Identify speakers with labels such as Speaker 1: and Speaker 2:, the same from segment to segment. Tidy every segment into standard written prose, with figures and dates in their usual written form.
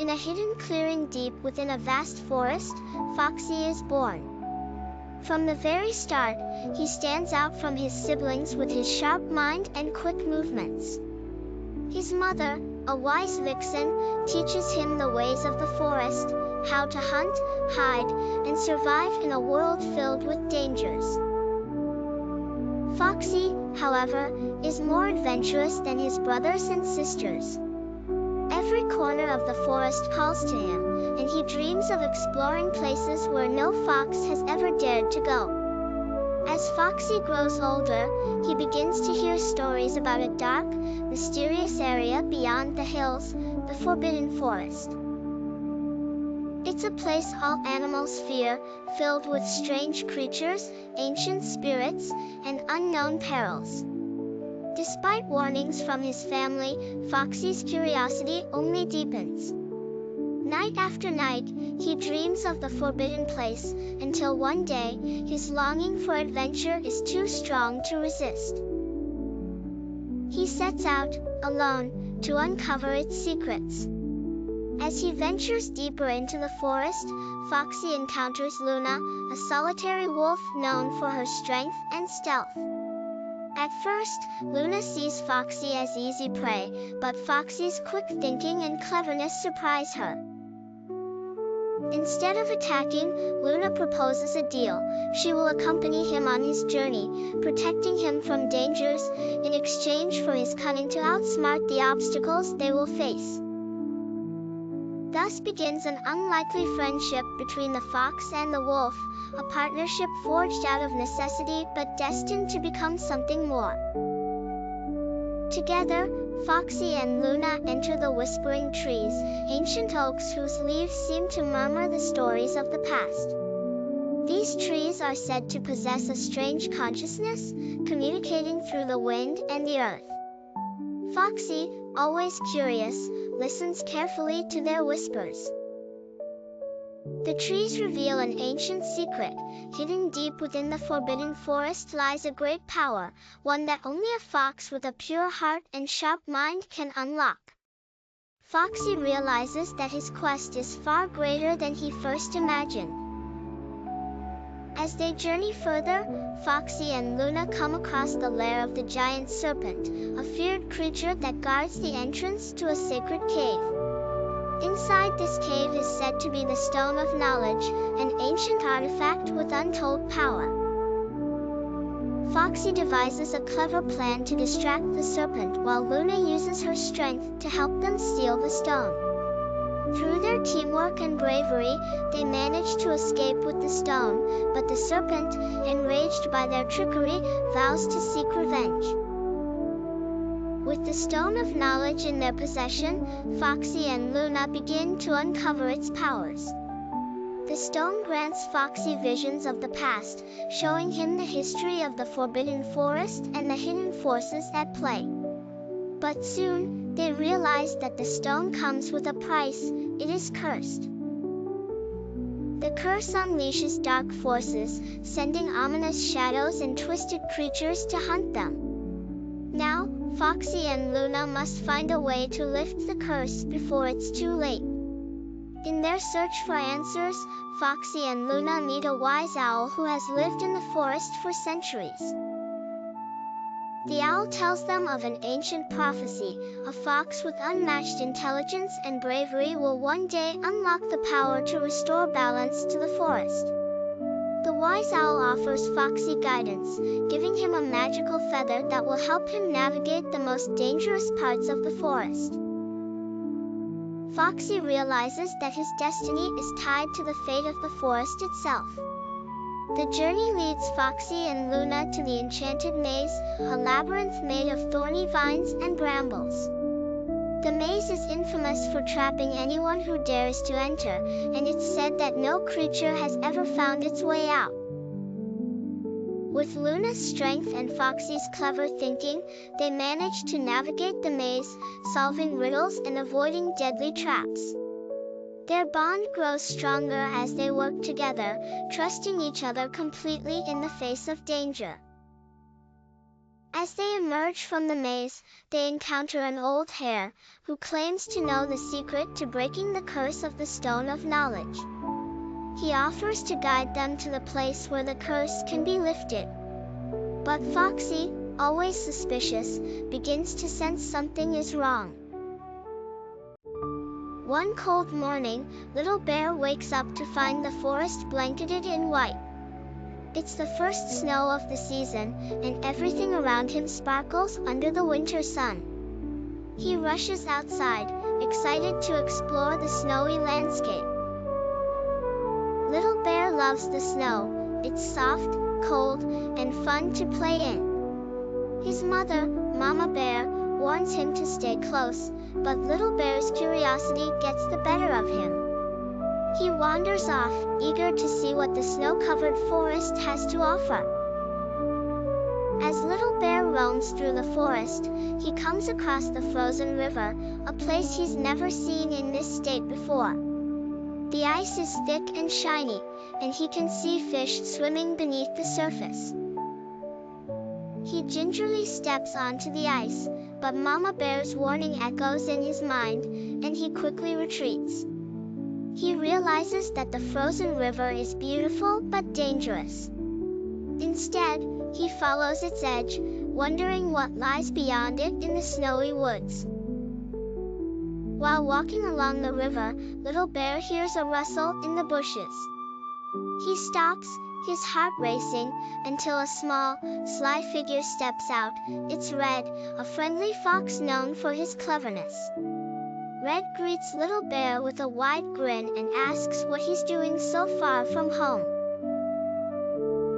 Speaker 1: In a hidden clearing deep within a vast forest, Foxy is born. From the very start, he stands out from his siblings with his sharp mind and quick movements. His mother, a wise vixen, teaches him the ways of the forest, how to hunt, hide, and survive in a world filled with dangers. Foxy, however, is more adventurous than his brothers and sisters. Every corner of the forest calls to him, and he dreams of exploring places where no fox has ever dared to go. As Foxy grows older, he begins to hear stories about a dark, mysterious area beyond the hills, the Forbidden Forest. It's a place all animals fear, filled with strange creatures, ancient spirits, and unknown perils. Despite warnings from his family, Foxy's curiosity only deepens. Night after night, he dreams of the forbidden place, until one day, his longing for adventure is too strong to resist. He sets out, alone, to uncover its secrets. As he ventures deeper into the forest, Foxy encounters Luna, a solitary wolf known for her strength and stealth. At first, Luna sees Foxy as easy prey, but Foxy's quick thinking and cleverness surprise her. Instead of attacking, Luna proposes a deal. She will accompany him on his journey, protecting him from dangers, in exchange for his cunning to outsmart the obstacles they will face. Thus begins an unlikely friendship between the fox and the wolf, a partnership forged out of necessity but destined to become something more. Together, Foxy and Luna enter the Whispering Trees, ancient oaks whose leaves seem to murmur the stories of the past. These trees are said to possess a strange consciousness, communicating through the wind and the earth. Foxy, always curious, listens carefully to their whispers. The trees reveal an ancient secret. Hidden deep within the forbidden forest lies a great power, one that only a fox with a pure heart and sharp mind can unlock. Foxy realizes that his quest is far greater than he first imagined. As they journey further, Foxy and Luna come across the lair of the Giant Serpent, a feared creature that guards the entrance to a sacred cave. Inside this cave is said to be the Stone of Knowledge, an ancient artifact with untold power. Foxy devises a clever plan to distract the serpent while Luna uses her strength to help them steal the stone. Through their teamwork and bravery, they manage to escape with the stone, but the serpent, enraged by their trickery, vows to seek revenge. With the Stone of Knowledge in their possession, Foxy and Luna begin to uncover its powers. The stone grants Foxy visions of the past, showing him the history of the Forbidden Forest and the hidden forces at play. But soon, they realize that the stone comes with a price. It is cursed. The curse unleashes dark forces, sending ominous shadows and twisted creatures to hunt them. Now, Foxy and Luna must find a way to lift the curse before it's too late. In their search for answers, Foxy and Luna meet a wise owl who has lived in the forest for centuries. The owl tells them of an ancient prophecy: a fox with unmatched intelligence and bravery will one day unlock the power to restore balance to the forest. The wise owl offers Foxy guidance, giving him a magical feather that will help him navigate the most dangerous parts of the forest. Foxy realizes that his destiny is tied to the fate of the forest itself. The journey leads Foxy and Luna to the enchanted maze, a labyrinth made of thorny vines and brambles. The maze is infamous for trapping anyone who dares to enter, and it's said that no creature has ever found its way out. With Luna's strength and Foxy's clever thinking, they manage to navigate the maze, solving riddles and avoiding deadly traps. Their bond grows stronger as they work together, trusting each other completely in the face of danger. As they emerge from the maze, they encounter an old hare, who claims to know the secret to breaking the curse of the Stone of Knowledge. He offers to guide them to the place where the curse can be lifted. But Foxy, always suspicious, begins to sense something is wrong. One cold morning, Little Bear wakes up to find the forest blanketed in white. It's the first snow of the season, and everything around him sparkles under the winter sun. He rushes outside, excited to explore the snowy landscape. Little Bear loves the snow. It's soft, cold, and fun to play in. His mother, Mama Bear, warns him to stay close, but Little Bear's curiosity gets the better of him. He wanders off, eager to see what the snow-covered forest has to offer. As Little Bear roams through the forest, he comes across the frozen river, a place he's never seen in this state before. The ice is thick and shiny, and he can see fish swimming beneath the surface. He gingerly steps onto the ice, but Mama Bear's warning echoes in his mind, and he quickly retreats. He realizes that the frozen river is beautiful but dangerous. Instead, he follows its edge, wondering what lies beyond it in the snowy woods. While walking along the river, Little Bear hears a rustle in the bushes. He stops, his heart racing, until a small, sly figure steps out. It's Red, a friendly fox known for his cleverness. Red greets Little Bear with a wide grin and asks what he's doing so far from home.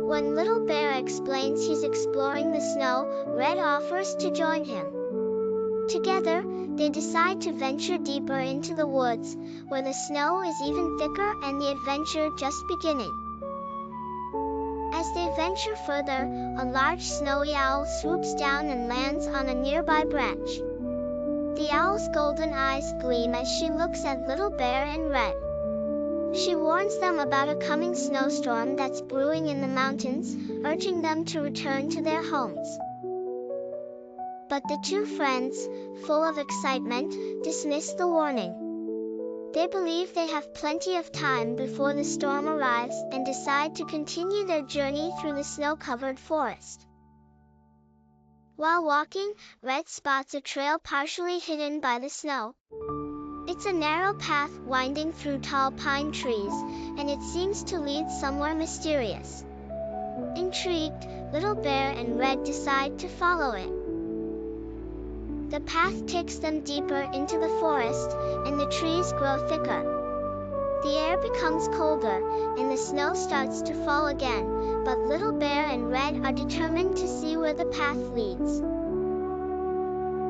Speaker 1: When Little Bear explains he's exploring the snow, Red offers to join him. Together, they decide to venture deeper into the woods, where the snow is even thicker and the adventure just beginning. As they venture further, a large snowy owl swoops down and lands on a nearby branch. The owl's golden eyes gleam as she looks at Little Bear and Red. She warns them about a coming snowstorm that's brewing in the mountains, urging them to return to their homes. But the two friends, full of excitement, dismiss the warning. They believe they have plenty of time before the storm arrives and decide to continue their journey through the snow-covered forest. While walking, Red spots a trail partially hidden by the snow. It's a narrow path winding through tall pine trees, and it seems to lead somewhere mysterious. Intrigued, Little Bear and Red decide to follow it. The path takes them deeper into the forest, and the trees grow thicker. The air becomes colder, and the snow starts to fall again, but Little Bear and Red are determined to see where the path leads.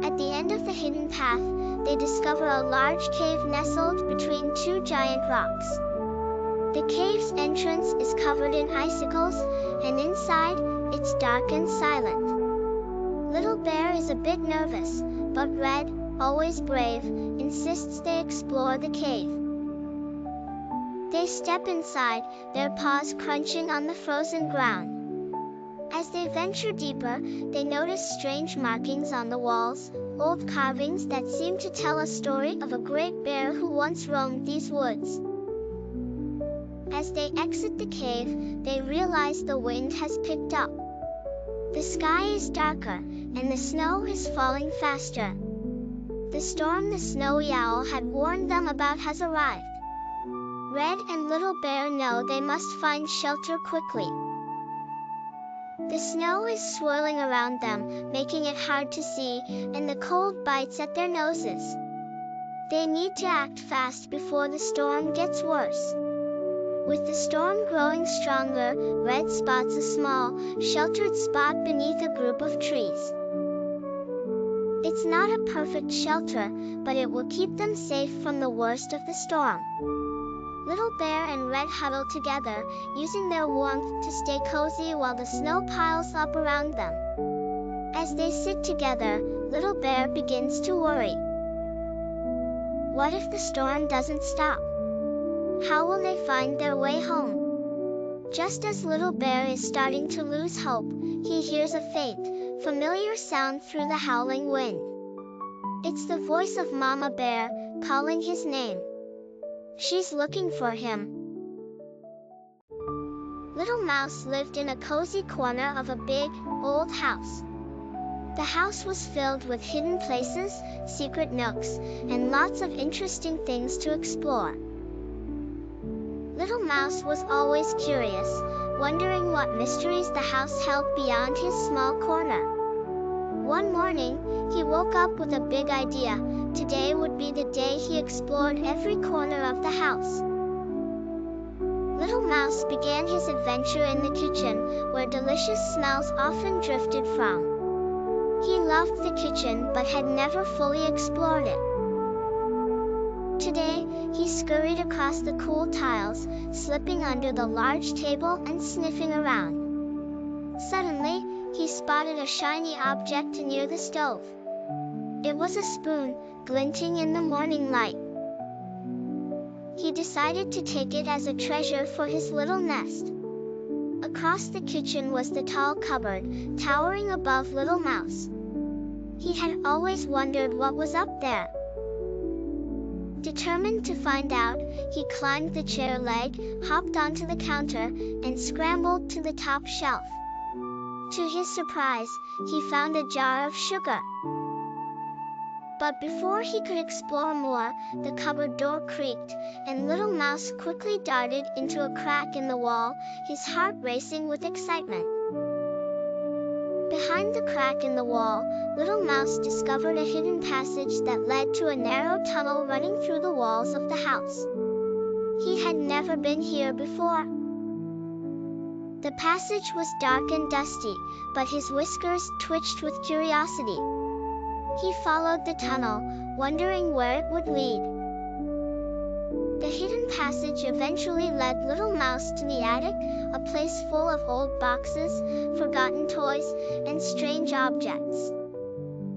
Speaker 1: At the end of the hidden path, they discover a large cave nestled between two giant rocks. The cave's entrance is covered in icicles, and inside, it's dark and silent. Little Bear is a bit nervous, but Red, always brave, insists they explore the cave. They step inside, their paws crunching on the frozen ground. As they venture deeper, they notice strange markings on the walls, old carvings that seem to tell a story of a great bear who once roamed these woods. As they exit the cave, they realize the wind has picked up. The sky is darker, and the snow is falling faster. The storm the snowy owl had warned them about has arrived. Red and Little Bear know they must find shelter quickly. The snow is swirling around them, making it hard to see, and the cold bites at their noses. They need to act fast before the storm gets worse. With the storm growing stronger, Red spots a small, sheltered spot beneath a group of trees. It's not a perfect shelter, but it will keep them safe from the worst of the storm. Little Bear and Red huddle together, using their warmth to stay cozy while the snow piles up around them. As they sit together, Little Bear begins to worry. What if the storm doesn't stop? How will they find their way home? Just as Little Bear is starting to lose hope, he hears a faint, familiar sound through the howling wind. It's the voice of Mama Bear, calling his name. She's looking for him. Little Mouse lived in a cozy corner of a big, old house. The house was filled with hidden places, secret nooks, and lots of interesting things to explore. Little Mouse was always curious, wondering what mysteries the house held beyond his small corner. One morning, he woke up with a big idea. Today would be the day he explored every corner of the house. Little Mouse began his adventure in the kitchen, where delicious smells often drifted from. He loved the kitchen but had never fully explored it. Today, he scurried across the cool tiles, slipping under the large table and sniffing around. Suddenly, he spotted a shiny object near the stove. It was a spoon, glinting in the morning light. He decided to take it as a treasure for his little nest. Across the kitchen was the tall cupboard, towering above Little Mouse. He had always wondered what was up there. Determined to find out, he climbed the chair leg, hopped onto the counter, and scrambled to the top shelf. To his surprise, he found a jar of sugar. But before he could explore more, the cupboard door creaked, and Little Mouse quickly darted into a crack in the wall, his heart racing with excitement. Behind the crack in the wall, Little Mouse discovered a hidden passage that led to a narrow tunnel running through the walls of the house. He had never been here before. The passage was dark and dusty, but his whiskers twitched with curiosity. He followed the tunnel, wondering where it would lead. The hidden passage eventually led Little Mouse to the attic, a place full of old boxes, forgotten toys, and strange objects.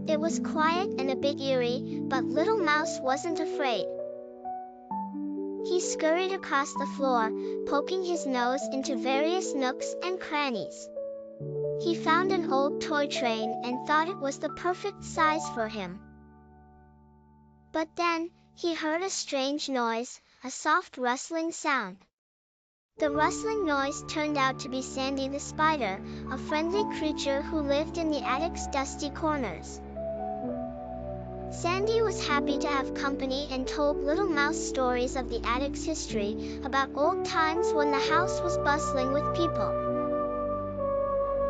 Speaker 1: It was quiet and a bit eerie, but Little Mouse wasn't afraid. He scurried across the floor, poking his nose into various nooks and crannies. He found an old toy train and thought it was the perfect size for him. But then, he heard a strange noise, a soft rustling sound. The rustling noise turned out to be Sandy the spider, a friendly creature who lived in the attic's dusty corners. Sandy was happy to have company and told Little Mouse stories of the attic's history, about old times when the house was bustling with people.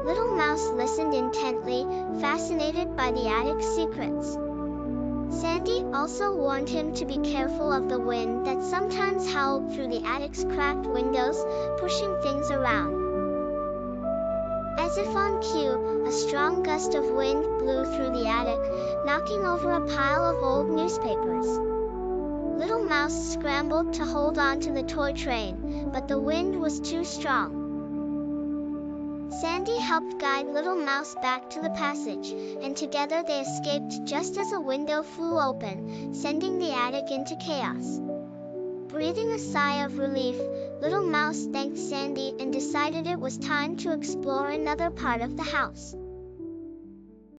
Speaker 1: Little Mouse listened intently, fascinated by the attic's secrets. Sandy also warned him to be careful of the wind that sometimes howled through the attic's cracked windows, pushing things around. As if on cue, a strong gust of wind blew through the attic, knocking over a pile of old newspapers. Little Mouse scrambled to hold on to the toy train, but the wind was too strong. Sandy helped guide Little Mouse back to the passage, and together they escaped just as a window flew open, sending the attic into chaos. Breathing a sigh of relief, Little Mouse thanked Sandy and decided it was time to explore another part of the house.